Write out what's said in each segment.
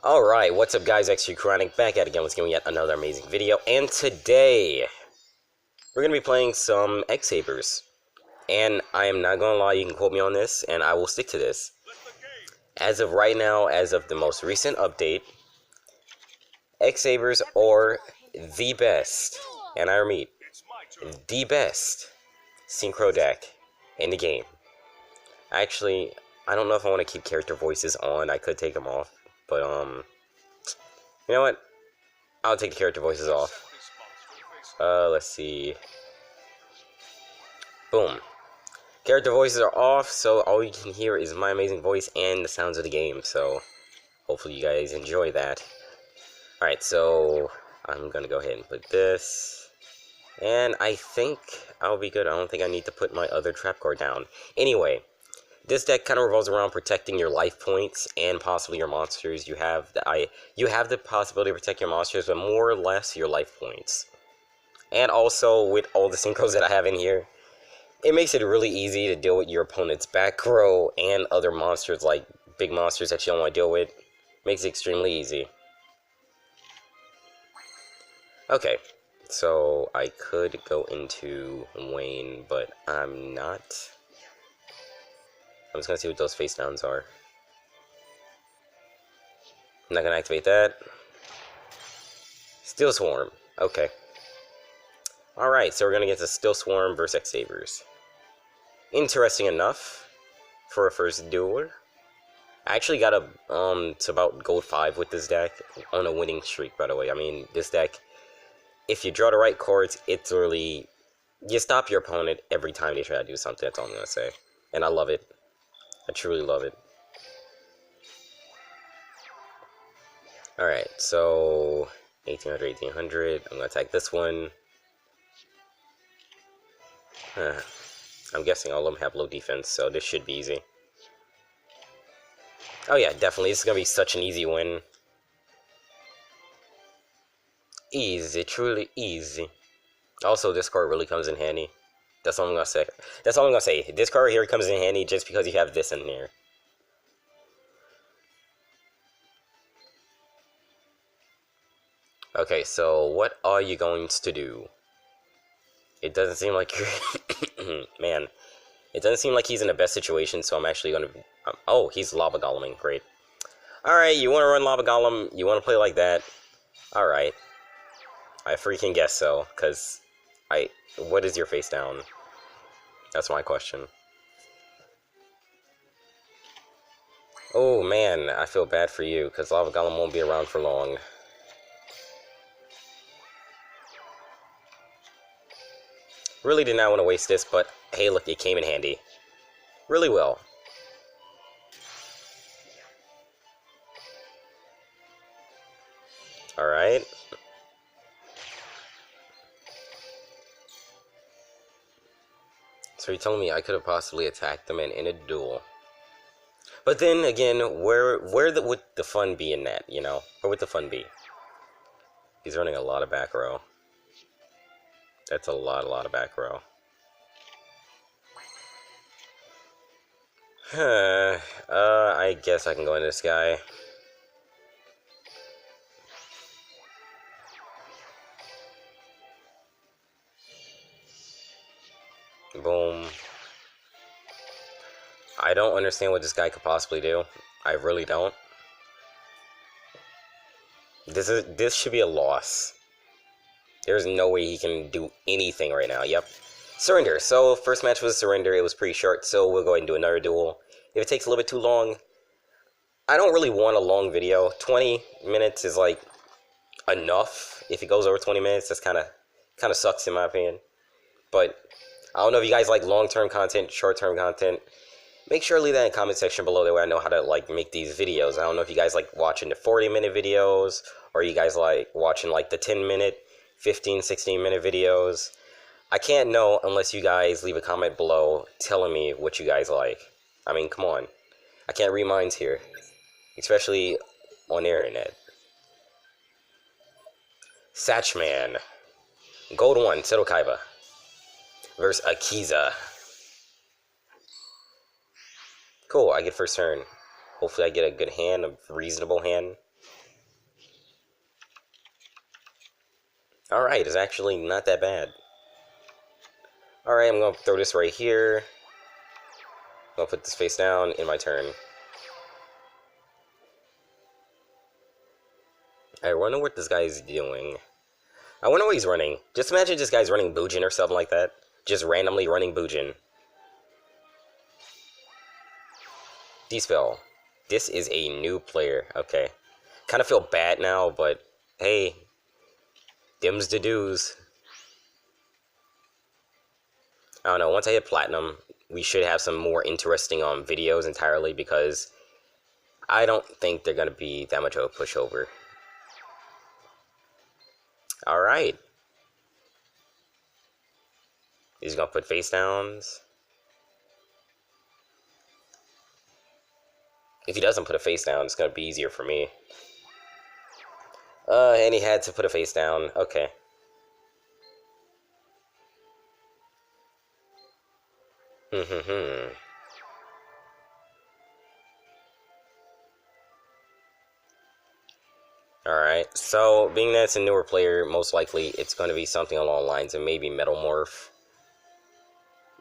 Alright, what's up guys, Synchron back at it again with yet another amazing video, and today we're going to be playing some X-Sabers, and I am not going to lie, you can quote me on this, and I will stick to this. As of right now, as of the most recent update, X-Sabers are the best, and I repeat, the best Synchro deck in the game. Actually, I don't know if I want to keep character voices on, I could take them off, but you know what? I'll take the character voices off. Let's see. Boom. Character voices are off, so all you can hear is my amazing voice and the sounds of the game, so hopefully you guys enjoy that. Alright, so I'm gonna go ahead and put this. And I think I'll be good. I don't think I need to put my other trap card down. Anyway, this deck kind of revolves around protecting your life points and possibly your monsters. You have the possibility to protect your monsters, but more or less your life points. And also, with all the synchros that I have in here, it makes it really easy to deal with your opponent's back row and other monsters, like big monsters that you don't want to deal with. Makes it extremely easy. Okay, so I could go into Wayne, but I'm not. I'm just gonna see what those face downs are. I'm not gonna activate that. Steel Swarm. Okay. Alright, so we're gonna get to Steel Swarm versus X-Sabers. Interesting enough for a first duel. I actually got to about gold 5 with this deck on a winning streak, by the way. I mean, this deck, if you draw the right cards, it's really, you stop your opponent every time they try to do something. That's all I'm gonna say. And I love it. I truly love it. Alright, so 1800. I'm gonna attack this one. I'm guessing all of them have low defense, so this should be easy. Oh yeah, definitely. This is gonna be such an easy win. Easy, truly easy. Also, this card really comes in handy. That's all I'm gonna say. That's all I'm gonna say. This card here comes in handy just because you have this in there. Okay, so what are you going to do? It doesn't seem like you're... Man. It doesn't seem like he's in the best situation, so I'm actually gonna... oh, he's Lava Goleming. Great. Alright, you wanna run Lava Golem? You wanna play like that? Alright. I freaking guess so, because... What is your face down? That's my question. Oh, man, I feel bad for you, because Lava Golem won't be around for long. Really did not want to waste this, but hey, look, it came in handy. Really well. Alright. So you're telling me I could have possibly attacked them in a duel. But then again, where would the fun be in that, you know? Where would the fun be? He's running a lot of back row. That's a lot of back row. I guess I can go into this guy. Boom. I don't understand what this guy could possibly do. I really don't. This should be a loss. There's no way he can do anything right now. Yep. Surrender. So, first match was a surrender. It was pretty short, so we'll go ahead and do another duel. If it takes a little bit too long, I don't really want a long video. 20 minutes is, like, enough. If it goes over 20 minutes, that's kind of sucks in my opinion. But I don't know if you guys like long-term content, short-term content. Make sure to leave that in the comment section below. That way I know how to, like, make these videos. I don't know if you guys like watching the 40-minute videos, or you guys like watching, like, the 10-minute, 15, 16-minute videos. I can't know unless you guys leave a comment below telling me what you guys like. I mean, come on. I can't read minds here. Especially on the internet. Satchman. Gold 1, Seto Kaiba. Versus Akiza. Cool, I get first turn. Hopefully I get a good hand, a reasonable hand. Alright, it's actually not that bad. Alright, I'm gonna throw this right here. I'm gonna put this face down in my turn. I wonder what this guy's doing. I wonder what he's running. Just imagine this guy's running Bujin or something like that. Just randomly running Bujin. D-Spell. This is a new player. Okay. Kind of feel bad now, but hey. Dims the dues. I don't know, once I hit Platinum, we should have some more interesting videos entirely, because I don't think they're going to be that much of a pushover. Alright. He's going to put face downs. If he doesn't put a face down, it's going to be easier for me. And he had to put a face down. Okay. Alright, so being that it's a newer player, most likely it's going to be something along the lines of maybe Metal Morph.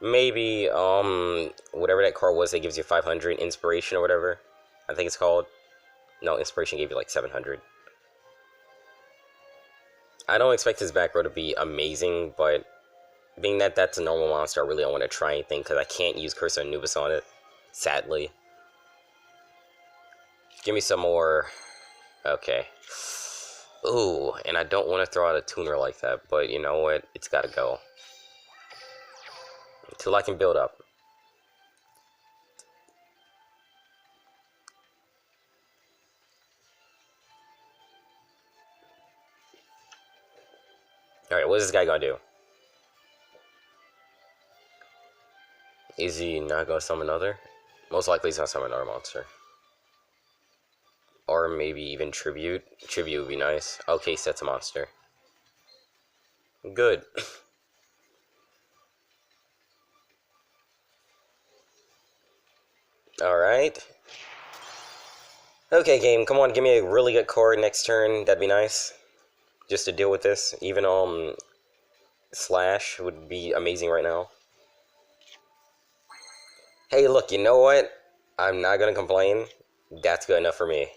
Maybe, whatever that card was that gives you 500 inspiration or whatever. I think it's called. No, inspiration gave you like 700. I don't expect his back row to be amazing, but being that that's a normal monster, I really don't want to try anything because I can't use Curse of Anubis on it, sadly. Give me some more. Okay. Ooh, and I don't want to throw out a tuner like that, but you know what? It's got to go. Until I can build up. Alright, what is this guy gonna do? Is he not gonna summon another? Most likely he's gonna summon another monster. Or maybe even Tribute. Tribute would be nice. Okay, sets a monster. Good. Alright. Okay, game, come on, give me a really good card next turn. That'd be nice. Just to deal with this. Even, Slash would be amazing right now. Hey, look, you know what? I'm not gonna complain. That's good enough for me.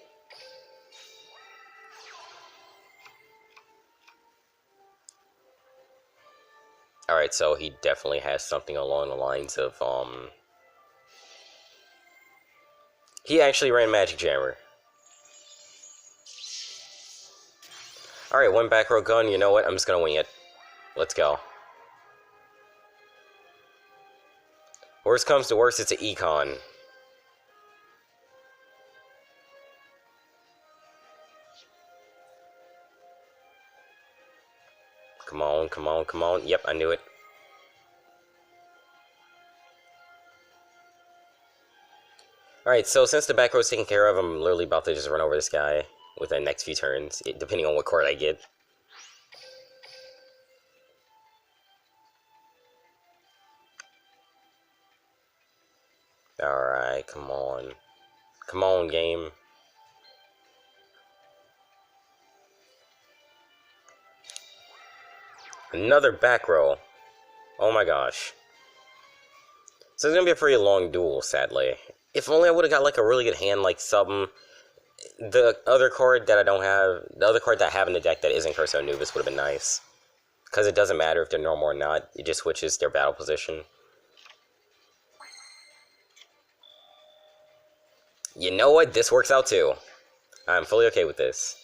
Alright, so he definitely has something along the lines of, he actually ran Magic Jammer. Alright, one back row gun, you know what? I'm just gonna wing it. Let's go. Worst comes to worst, it's an Econ. Come on, come on, come on. Yep, I knew it. Alright, so since the back row is taken care of, I'm literally about to just run over this guy within the next few turns, depending on what card I get. Alright, come on. Come on, game. Another back row. Oh my gosh. So it's gonna be a pretty long duel, sadly. If only I would have got like a really good hand, like something. The other card that I don't have, the other card that I have in the deck that isn't Curse of Anubis would have been nice. Because it doesn't matter if they're normal or not, it just switches their battle position. You know what? This works out too. I'm fully okay with this.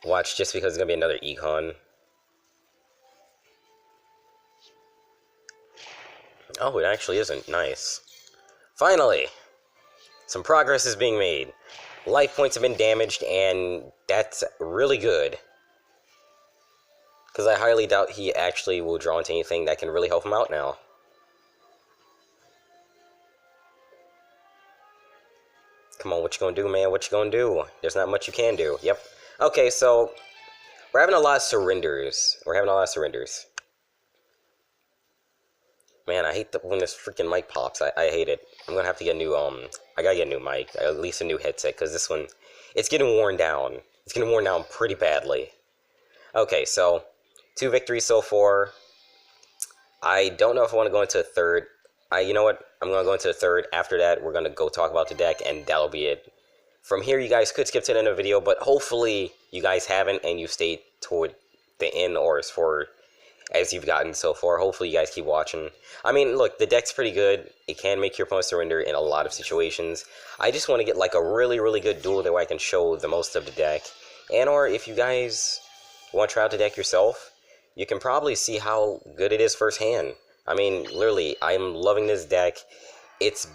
Watch, just because it's gonna be another Econ. Oh, it actually isn't. Nice. Finally! Some progress is being made. Life points have been damaged, and that's really good. Because I highly doubt he actually will draw into anything that can really help him out now. Come on, what you gonna do, man? What you gonna do? There's not much you can do. Yep. Okay, so we're having a lot of surrenders. Man, I hate when this freaking mic pops. I hate it. I'm gonna have to get a new, I gotta get a new mic. At least a new headset, because this one it's getting worn down. It's getting worn down pretty badly. Okay, so 2 victories so far. I don't know if I want to go into a third. You know what? I'm going to go into a third. After that, we're going to go talk about the deck, and that'll be it. From here, you guys could skip to the end of the video, but hopefully you guys haven't, and you've stayed toward the end, or as you've gotten so far. Hopefully you guys keep watching. I mean, look, the deck's pretty good. It can make your opponent surrender in a lot of situations. I just want to get like a really, really good duel that way I can show the most of the deck. And or if you guys want to try out the deck yourself, you can probably see how good it is firsthand. I mean, literally, I'm loving this deck. It's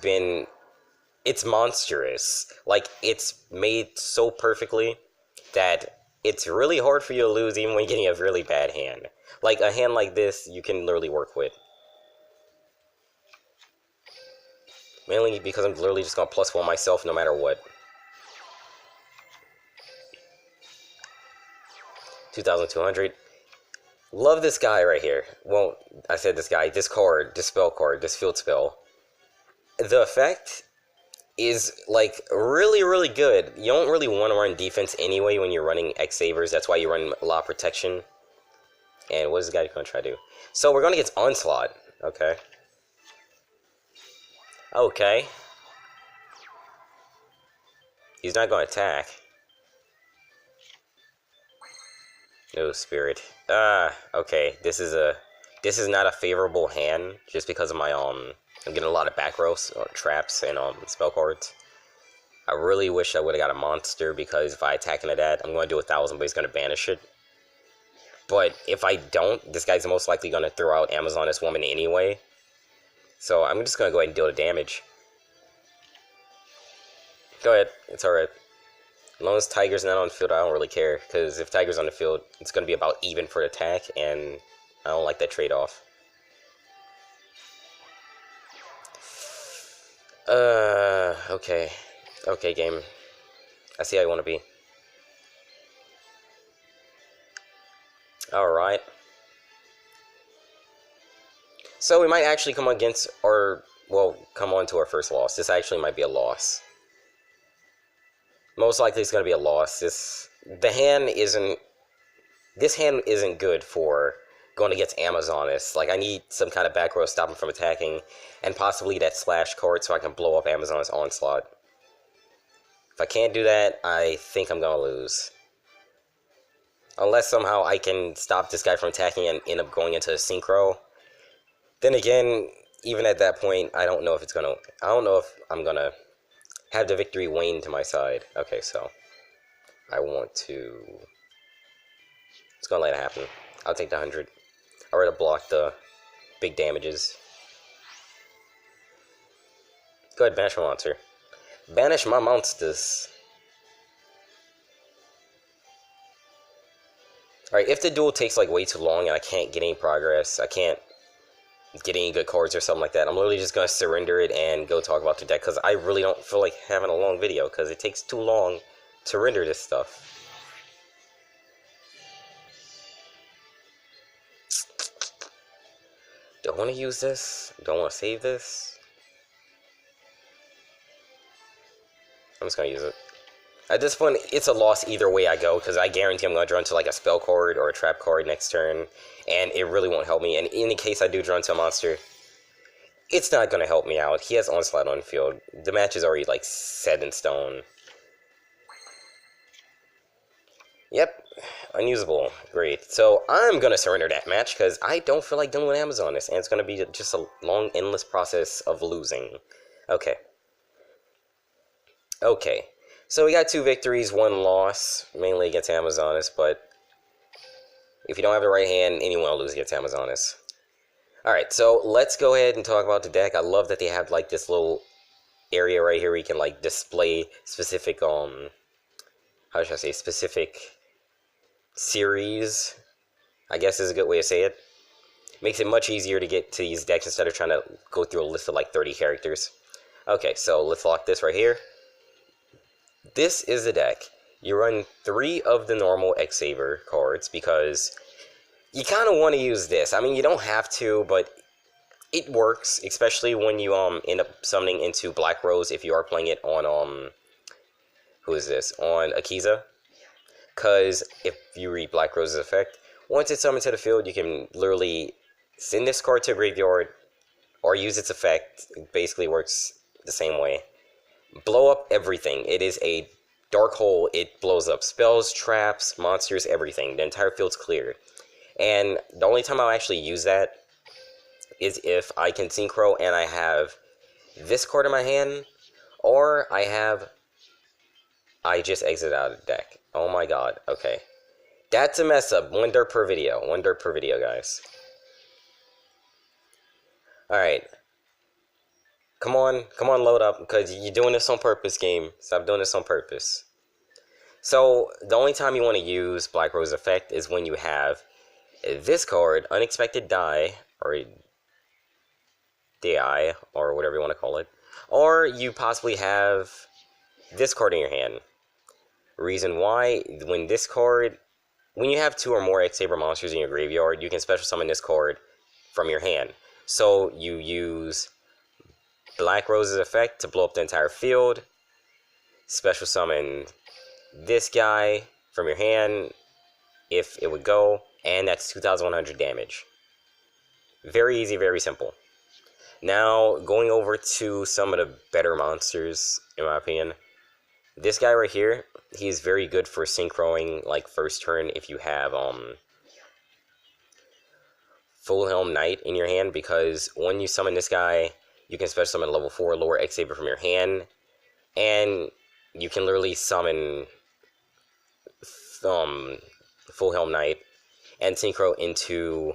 monstrous. Like, it's made so perfectly that it's really hard for you to lose even when you're getting a really bad hand. Like, a hand like this, you can literally work with. Mainly because I'm literally just going to +1 myself no matter what. 2,200. Love this guy right here. Well, I said this guy. This card, this spell card, this field spell. The effect is like really, really good. You don't really want to run defense anyway when you're running X-Sabers. That's why you run a lot of protection. And what is this guy going to try to do? So we're going to get Onslaught. Okay. Okay. He's not going to attack. No spirit. Okay. This is not a favorable hand just because of my I'm getting a lot of back rows, traps, and spell cards. I really wish I would have got a monster, because if I attack into that, I'm going to do 1,000, but he's going to banish it. But if I don't, this guy's most likely going to throw out Amazoness Woman anyway. So I'm just going to go ahead and deal the damage. Go ahead. It's alright. As long as Tiger's not on the field, I don't really care. Because if Tiger's on the field, it's going to be about even for attack, and I don't like that trade-off. Okay. Okay, game. I see how you want to be. Alright. So we might actually come against, come on to our first loss. This actually might be a loss. Most likely it's going to be a loss. This hand isn't good for going against Amazoness. Like, I need some kind of back row to stop him from attacking, and possibly that slash card so I can blow up Amazoness Onslaught. If I can't do that, I think I'm going to lose. Unless somehow I can stop this guy from attacking and end up going into a Synchro. Then again, even at that point, I don't know if I'm going to have the victory wane to my side. Okay, so I want to... It's going to let it happen. I'll take the 100. I'll already block the big damages. Go ahead, banish my monster. Banish my monsters. Alright, if the duel takes like way too long and I can't get any progress, I can't get any good cards or something like that, I'm literally just going to surrender it and go talk about the deck, because I really don't feel like having a long video, because it takes too long to render this stuff. Don't want to use this. Don't want to save this. I'm just going to use it. At this point, it's a loss either way I go, because I guarantee I'm going to draw into like a spell card or a trap card next turn, and it really won't help me. And in the case I do draw into a monster, it's not going to help me out. He has Onslaught on the field. The match is already like set in stone. Yep, unusable. Great. So I'm going to surrender that match, because I don't feel like dealing with Amazoness, and it's going to be just a long, endless process of losing. Okay. Okay. So we got 2 victories, 1 loss, mainly against Amazoness, but if you don't have the right hand, anyone will lose against Amazoness. Alright, so let's go ahead and talk about the deck. I love that they have like this little area right here where you can like display specific, how should I say, specific series, I guess is a good way to say it. Makes it much easier to get to these decks instead of trying to go through a list of like 30 characters. Okay, so let's lock this right here. This is the deck. You run 3 of the normal X-Saber cards because you kind of want to use this. I mean, you don't have to, but it works, especially when you end up summoning into Black Rose if you are playing it on who is this? On Akiza. Because if you read Black Rose's effect, once it's summoned to the field, you can literally send this card to a graveyard or use its effect. It basically works the same way. Blow up everything. It is a dark hole. It blows up spells, traps, monsters, everything. The entire field's cleared. And the only time I'll actually use that is if I can Synchro and I have this card in my hand, or I just exit out of the deck. Oh my god, okay. That's a mess up. One dirt per video. One dirt per video, guys. Alright. Come on, load up, because you're doing this on purpose, game. Stop doing this on purpose. So, the only time you want to use Black Rose effect is when you have this card, Unexpected Die, or DI, or whatever you want to call it. Or you possibly have this card in your hand. Reason why, when you have 2 or more X-Saber monsters in your graveyard, you can special summon this card from your hand. So you use Black Rose's effect to blow up the entire field, special summon this guy from your hand, if it would go, and that's 2,100 damage. Very easy, very simple. Now, going over to some of the better monsters, in my opinion. This guy right here, he's very good for synchroing, like, first turn if you have, Full Helm Knight in your hand, because when you summon this guy, you can special summon level 4 lower X-Saber from your hand, and you can literally summon, Full Helm Knight, and Synchro into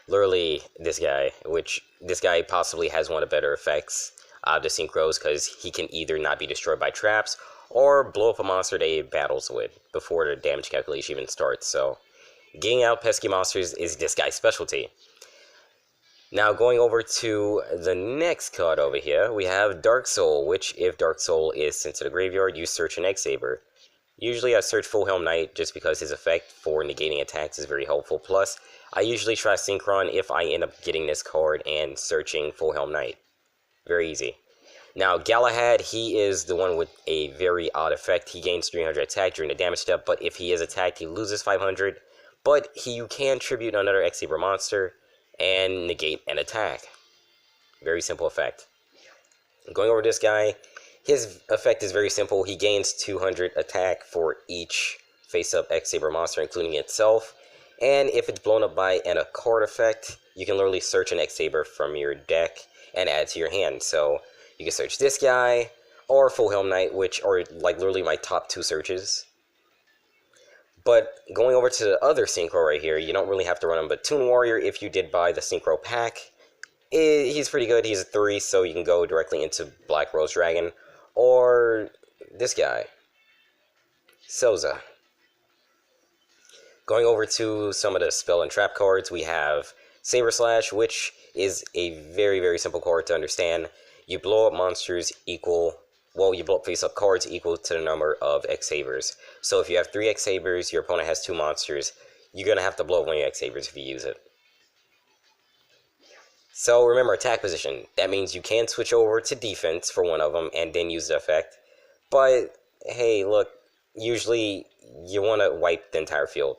literally this guy, which this guy possibly has one of the better effects of the Synchros, because he can either not be destroyed by traps, or blow up a monster that he battles with before the damage calculation even starts. So, getting out pesky monsters is this guy's specialty. Now, going over to the next card over here, we have Dark Soul, which, if Dark Soul is sent to the graveyard, you search an X-Saber. Usually I search Full Helm Knight just because his effect for negating attacks is very helpful. Plus, I usually try Synchron if I end up getting this card and searching Full Helm Knight. Very easy. Now, Galahad, he is the one with a very odd effect. He gains 300 attack during the damage step, but if he is attacked, he loses 500. But you can tribute another X-Saber monster and negate an attack. Very simple effect. Going over this guy, his effect is very simple. He gains 200 attack for each face-up X-Saber monster, including itself. And if it's blown up by a card effect, you can literally search an X-Saber from your deck and add to your hand. So you can search this guy, or Full Helm Knight, which are like literally my top 2 searches. But going over to the other Synchro right here, you don't really have to run him, but Toon Warrior, if you did buy the Synchro pack, he's pretty good. He's a 3, so you can go directly into Black Rose Dragon. Or this guy, Soza. Going over to some of the spell and trap cards, we have Saber Slash, which is a very, very simple card to understand. You blow up monsters you blow up face-up cards equal to the number of X-Sabers. So if you have 3 X-Sabers, your opponent has 2 monsters, you're going to have to blow up 1 of your X-Sabers if you use it. So remember, attack position. That means you can switch over to defense for one of them and then use the effect. But, hey, look, usually you want to wipe the entire field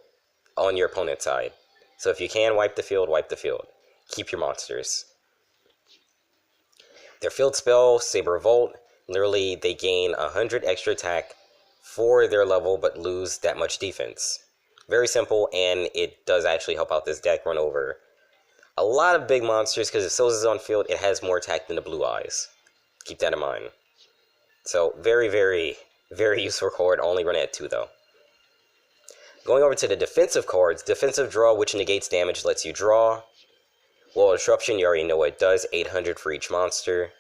on your opponent's side. So if you can wipe the field, wipe the field. Keep your monsters. Their field spell, Saber Volt, literally they gain 100 extra attack for their level but lose that much defense. Very simple, and it does actually help out this deck run over a lot of big monsters, because if Soza's on field, it has more attack than the Blue Eyes. Keep that in mind. So, very, very, very useful card, only run at 2 though. Going over to the defensive cards, Defensive Draw, which negates damage, lets you draw. Wall Disruption, you already know what it does, 800 for each monster.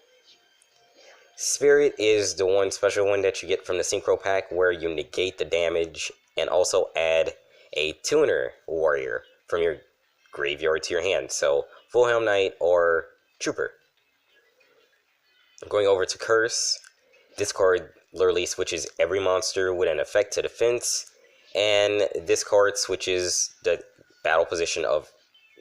Spirit is the one special one that you get from the Synchro pack, where you negate the damage and also add a Tuner Warrior from your graveyard to your hand. So, Full Helm Knight or Trooper. Going over to Curse, this card literally switches every monster with an effect to defense, and this card switches the battle position of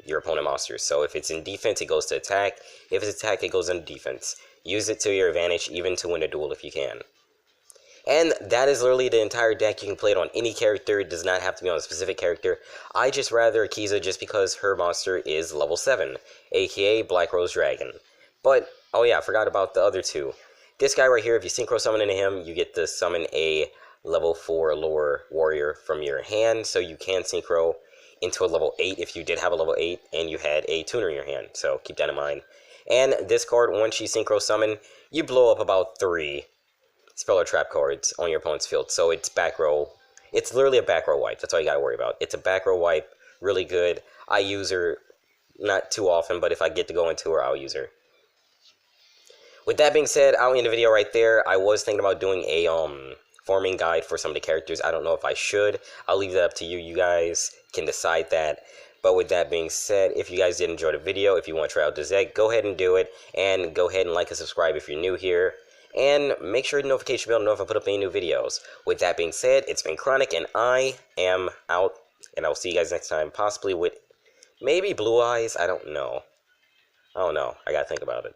your opponent monsters. So if it's in defense, it goes to attack. If it's attack, it goes into defense. Use it to your advantage, even to win a duel if you can. And that is literally the entire deck. You can play it on any character. It does not have to be on a specific character. I just rather Akiza just because her monster is level 7, aka Black Rose Dragon. But, oh yeah, I forgot about the other two. This guy right here, if you Synchro summon into him, you get to summon a level 4 lower warrior from your hand, so you can Synchro into a level 8 if you did have a level 8 and you had a tuner in your hand, so keep that in mind. And this card, once you Synchro summon, you blow up about 3 spell or trap cards on your opponent's field, so it's back row. It's literally a back row wipe, that's all you gotta worry about. It's a back row wipe, really good. I use her not too often, but if I get to go into her, I'll use her. With that being said, I'll end the video right there. I was thinking about doing a forming guide for some of the characters. I don't know if I should. I'll leave that up to you. You guys can decide that. But with that being said, if you guys did enjoy the video, if you want to try out this deck, go ahead and do it. And go ahead and like and subscribe if you're new here. And make sure the notification bell to know if I put up any new videos. With that being said, it's been Chronic, and I am out. And I'll see you guys next time, possibly with maybe blue eyes. I don't know. I gotta think about it.